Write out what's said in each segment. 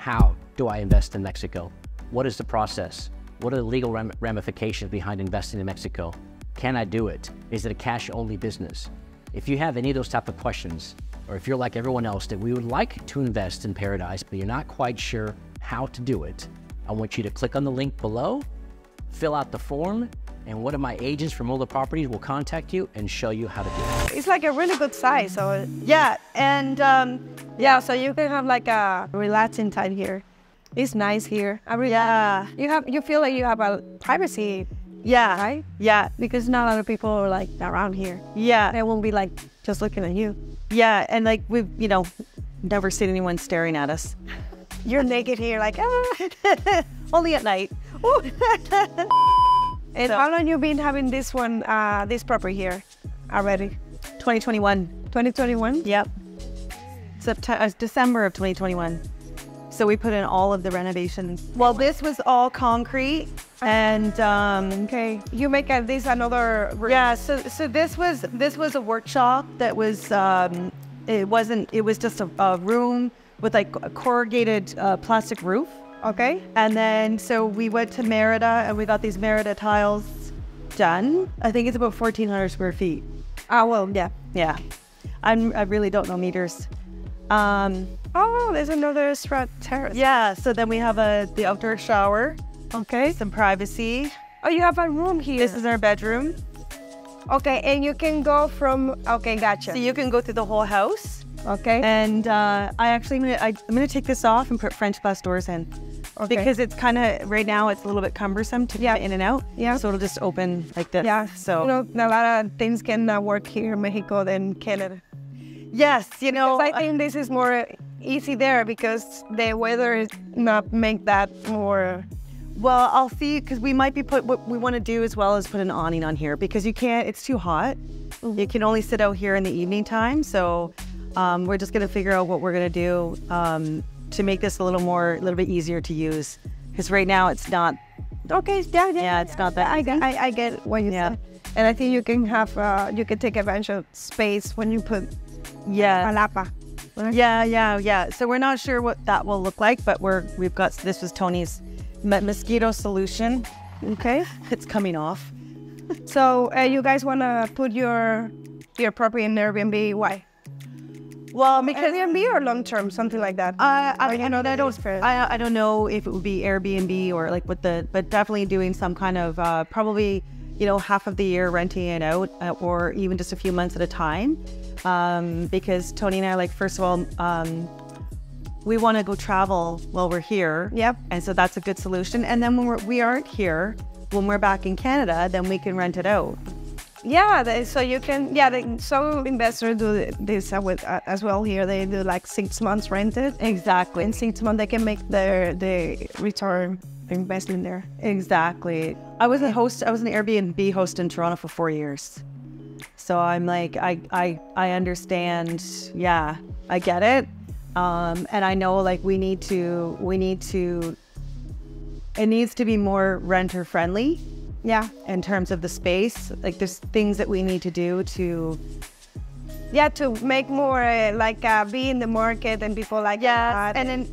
How do I invest in Mexico? What is the process? What are the legal ramifications behind investing in Mexico? Can I do it? Is it a cash-only business? If you have any of those type of questions, or if you're like everyone else that we would like to invest in Paradise, but you're not quite sure how to do it, I want you to click on the link below, fill out the form, and one of my agents from Mola Properties will contact you and show you how to do it. It's like a really good size, so yeah, and yeah, so you can have like a relaxing time here. It's nice here. Yeah, you feel like you have a privacy. Yeah, right? Yeah, because not a lot of people are like around here. Yeah, they won't be like just looking at you. Yeah, and like we've never seen anyone staring at us. You're naked here, like only at night. And so, how long you been having this property here already? 2021. 2021? Yep. December of 2021. So we put in all of the renovations. Well, this was all concrete, and okay. You make this another room. Yeah. So this was a workshop that was it was just a room with like a corrugated plastic roof. Okay. And then, so we went to Merida and we got these Merida tiles done. I think it's about 1,400 square feet. Oh, well, yeah. Yeah. I really don't know meters. Oh, there's another terrace. Yeah. So then we have the outdoor shower. Okay. Some privacy. Oh, you have a room here. This is our bedroom. Okay. And you can go from, okay, gotcha. So you can go through the whole house. Okay. And I'm gonna take this off and put French glass doors in. Okay. Because it's kind of, right now it's a little bit cumbersome to get in and out. Yeah. So it'll just open like this. Yeah. So, a lot of things can work here in Mexico than Canada. Yes, because I think this is more easy there because the weather is not make that more. Well, I'll see, because we might be what we want to do as well is put an awning on here because you can't, it's too hot. Mm-hmm. You can only sit out here in the evening time. So we're just going to figure out what we're going to do to make this a little bit easier to use. Because right now it's not. Okay, yeah, it's not that. I get what you said. And I think you can have, you can take advantage of space when you put palapa. Right? Yeah. So we're not sure what that will look like, but we've got, this was Tony's mosquito solution. Okay. It's coming off. So you guys want to put your property in Airbnb? Why? Well, because Airbnb or long term, something like that. I don't know if it would be Airbnb or like but definitely doing some kind of probably half of the year renting it out or even just a few months at a time. Because Tony and I, like, first of all, we want to go travel while we're here. Yep. And so that's a good solution. And then when we aren't here, when we're back in Canada, then we can rent it out. Yeah, so you can, some investors do this as well here. They do like 6 months rented. Exactly. In 6 months, they can make the return investment there. Exactly. I was an Airbnb host in Toronto for 4 years. So I'm like, I understand. Yeah, I get it. And I know like it needs to be more renter friendly. Yeah, in terms of the space, like there's things that we need to do to make more be in the market and people like that. And then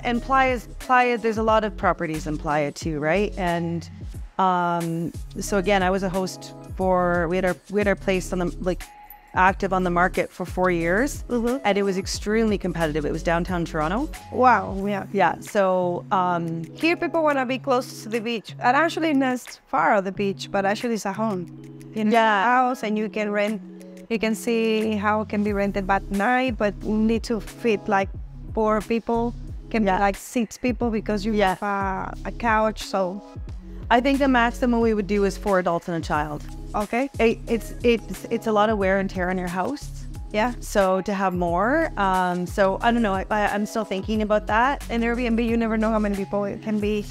and Playa, there's a lot of properties in Playa too, right? And so again, I was a host for we had our place on the active on the market for 4 years, and it was extremely competitive. It was downtown Toronto. Wow. Yeah. So here people want to be close to the beach, and actually not far of the beach, but actually it's a home. House, and you can rent. You can see how it can be rented at night, but you need to fit like 4 people. Can be like 6 people because you have a couch. So I think the maximum we would do is 4 adults and a child. Okay. It's a lot of wear and tear on your house. Yeah. So to have more, so I don't know. I'm still thinking about that. In Airbnb, you never know how many people it can be.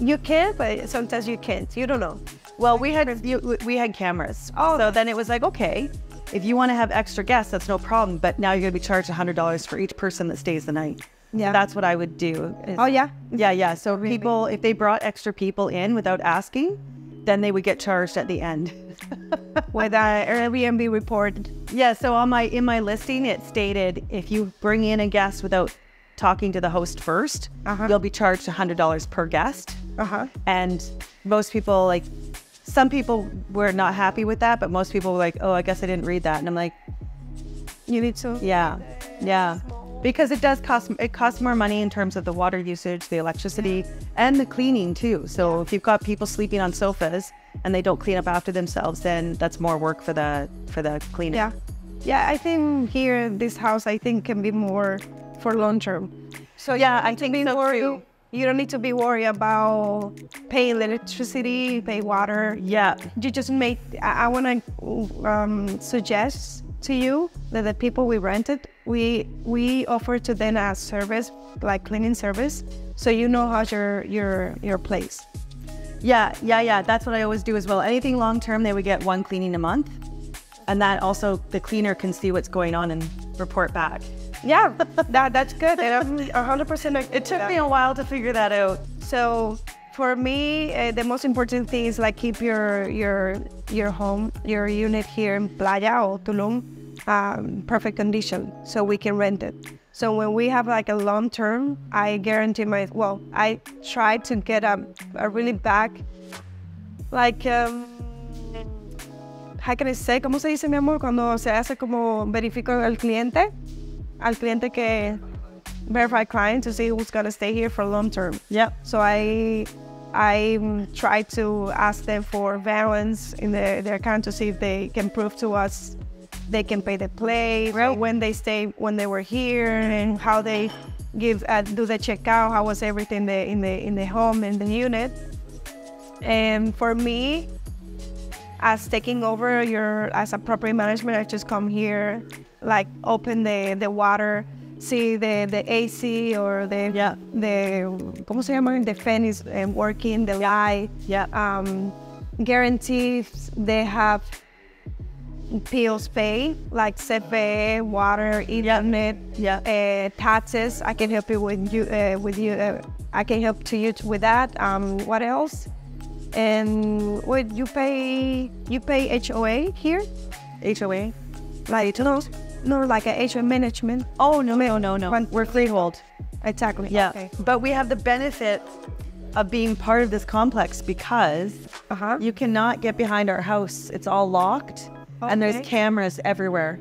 You can, but sometimes you can't. You don't know. Well, we had cameras. Oh. So then it was like, okay, if you want to have extra guests, that's no problem. But now you're going to be charged $100 for each person that stays the night. Yeah. That's what I would do. Oh, yeah? Yeah. So people, if they brought extra people in without asking, then they would get charged at the end. With an Airbnb report. Yeah, so in my listing, it stated if you bring in a guest without talking to the host first, you'll be charged $100 per guest. And most people, like, some people were not happy with that, but most people were like, oh, I guess I didn't read that. And I'm like, you need to? Yeah. Because it costs more money in terms of the water usage, the electricity, and the cleaning too. So if you've got people sleeping on sofas and they don't clean up after themselves, then that's more work for the cleaning. Yeah, I think here, this house, I think can be more for long term. So yeah, I think so too. You don't need to be worried about paying electricity, pay water. Yeah. You just make, I want to suggest to you that the people we rented, we offer to them a service, like cleaning service, so you know how's your place. Yeah. That's what I always do as well. Anything long term, they would get one cleaning a month, and that also the cleaner can see what's going on and report back. Yeah, that's good. And I'm 100%. It took me a while to figure that out. So for me, the most important thing is like keep your home, your unit here in Playa or Tulum, perfect condition, so we can rent it. So when we have like a long term, I guarantee I try to get a really back, like, how can I say? ¿Cómo se dice, mi amor? Cuando se hace como verifico al cliente que verify client to see who's gonna stay here for long term. Yeah. So I try to ask them for variance in their account to see if they can prove to us they can pay the place, when they were here, and how they do the checkout, how was everything in the home, in the unit. And for me, as taking over as a property management, I just come here, like open the water, see the AC or the ¿cómo se llama? The fan is working, the light. Guarantees they have bills pay, like CFE, water, internet, taxes. I can help you I can help to you with that. What else? And what you pay HOA here? HOA? Like no, like a HOA management. Oh no. We're freehold. Exactly. Yeah. Okay. But we have the benefit of being part of this complex because you cannot get behind our house. It's all locked, and there's cameras everywhere.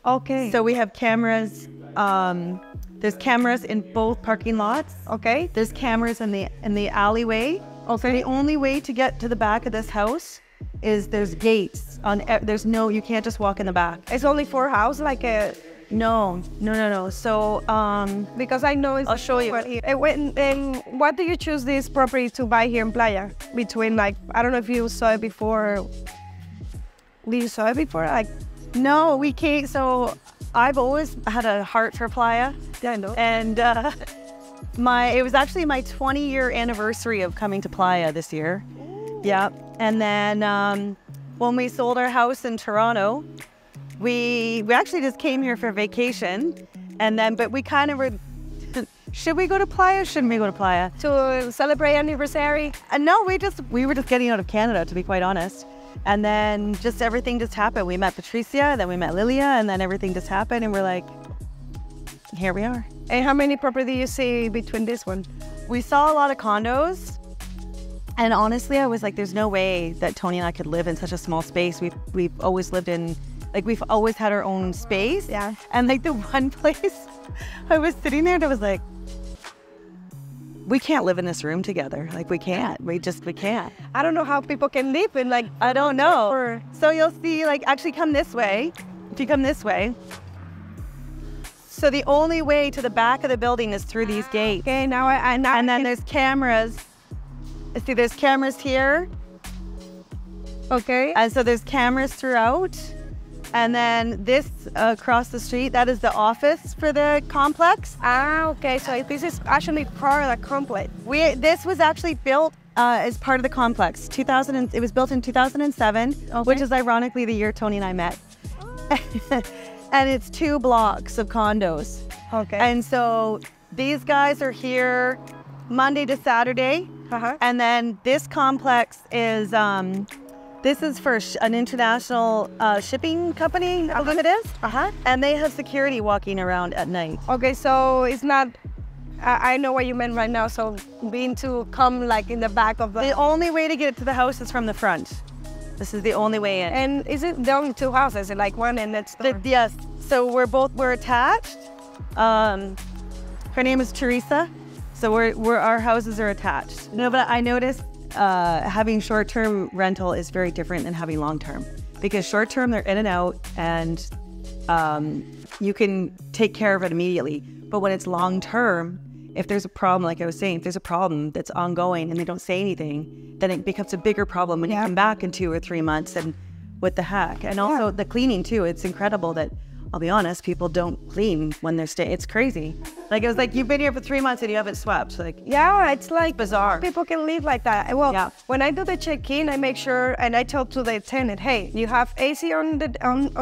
Okay. So we have cameras. There's cameras in both parking lots. Okay. There's cameras in the alleyway. Okay. The only way to get to the back of this house is there's gates on. You can't just walk in the back. It's only for house, like a. No. So, because I know it's. I'll show you. What do you choose this property to buy here in Playa? Between, like, I don't know if you saw it before. Did you saw it before? Like, no, we can't. So, I've always had a heart for Playa. Yeah, I know. And it was actually my 20-year anniversary of coming to Playa this year. Ooh. Yeah. And then when we sold our house in Toronto, we actually just came here for vacation, but we kind of were, should we go to Playa? Shouldn't we go to Playa? To celebrate anniversary? No, we were just getting out of Canada, to be quite honest. And then everything just happened. We met Patricia, then we met Lilia, and then everything just happened, and we're like, here we are. And how many properties you see between this one? We saw a lot of condos. And honestly, I was like, there's no way that Tony and I could live in such a small space. We've always lived in, like, we've always had our own space. Yeah. And like the one place, I was sitting there and I was like, we can't live in this room together. Like, we can't. We can't. I don't know how people can live in, like, I don't know. So you'll see, like, actually come this way. If you come this way. So the only way to the back of the building is through these gates. Okay, now and then there's cameras. See, there's cameras here. Okay. And so there's cameras throughout. And then this across the street, that is the office for the complex. Ah, okay. So this is actually part of the complex. This was actually built as part of the complex. It was built in 2007, which is ironically the year Tony and I met. Oh. And it's 2 blocks of condos. Okay. And so these guys are here Monday to Saturday. Uh-huh. And then this complex is This is for an international shipping company, I believe it is. And they have security walking around at night. Okay, so it's not, I know what you meant right now. So being to come like in the back of The only way to get to the house is from the front. This is the only way in. And is it, there are only 2 houses, like one and that's yes, so we're attached. Her name is Teresa. So our houses are attached. No, but I noticed having short-term rental is very different than having long-term, because short-term they're in and out, and you can take care of it immediately. But when it's long-term, if there's a problem, like I was saying, if there's a problem that's ongoing and they don't say anything, then it becomes a bigger problem when you come back in 2 or 3 months. And what the heck? And also the cleaning too. It's incredible that, I'll be honest, people don't clean when they're staying. It's crazy. Like, it was like, you've been here for 3 months and you haven't swept. Like, it's like bizarre. People can live like that. Well, when I do the check-in, I make sure, and I tell to the tenant, hey, you have AC on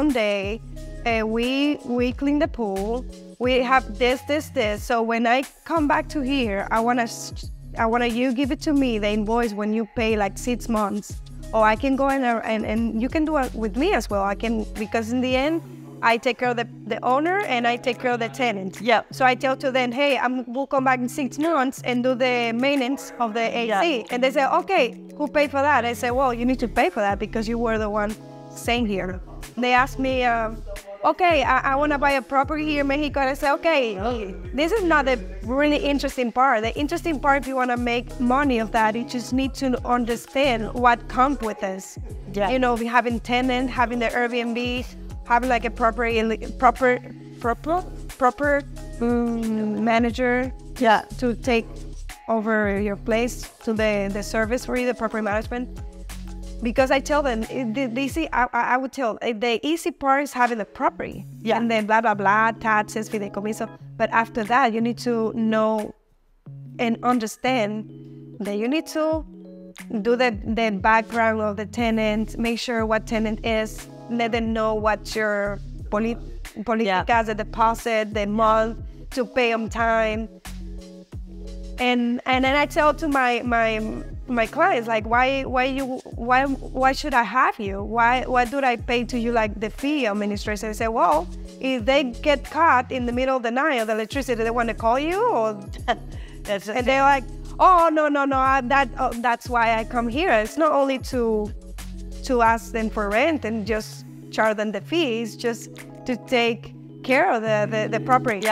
day. We clean the pool. We have this. So when I come back to here, I wanna you give it to me, the invoice, when you pay like 6 months. Or I can go in there and you can do it with me as well. I can, because in the end, I take care of the owner and I take care of the tenant. So I tell to them, hey, we'll come back in 6 months and do the maintenance of the AC. And they say, okay, who paid for that? I say, well, you need to pay for that because you were the one staying here. They asked me, okay, I want to buy a property here in Mexico. And I say, okay, this is not the really interesting part. The interesting part, if you want to make money of that, you just need to understand what comes with this. You know, having tenant, having the Airbnb, having like a proper manager to take over your place, to the service for you, the proper management. Because I tell them, I would tell, the easy part is having the property. And then blah, blah, blah, taxes, fideicomiso. But after that, you need to know and understand that you need to do the background of the tenant, make sure what tenant is, let them know what your politicas, the deposit, the month, to pay on time. And then I tell to my clients, like, why should I have you? Why do I pay to you like the fee administration? I say, well, if they get caught in the middle of the night of the electricity, they want to call you, or and they're like, oh no, that's why I come here. It's not only to ask them for rent and just charge them the fees, just to take care of the property.